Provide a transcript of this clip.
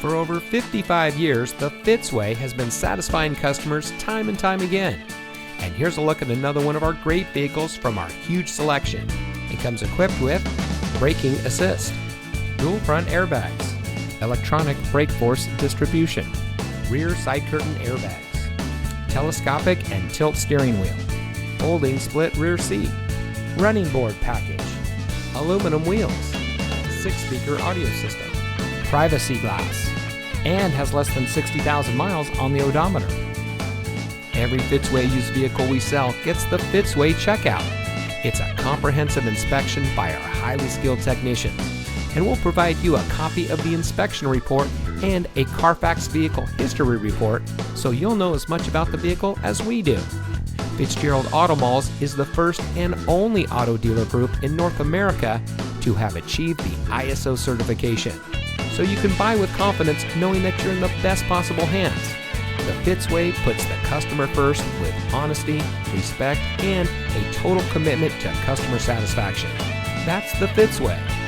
For over 55 years, the Fitzway has been satisfying customers time and time again. And here's a look at another one of our great vehicles from our huge selection. It comes equipped with braking assist, dual front airbags, electronic brake force distribution, rear side curtain airbags, telescopic and tilt steering wheel, folding split rear seat, running board package, aluminum wheels, 6-speaker audio system, privacy glass, and has less than 60,000 miles on the odometer. Every Fitzway used vehicle we sell gets the Fitzway checkout. It's a comprehensive inspection by our highly skilled technicians, and we'll provide you a copy of the inspection report and a Carfax vehicle history report so you'll know as much about the vehicle as we do. Fitzgerald Auto Malls is the first and only auto dealer group in North America to have achieved the ISO certification, so you can buy with confidence knowing that you're in the best possible hands. The Fitzway puts the customer first with honesty, respect, and a total commitment to customer satisfaction. That's the Fitzway.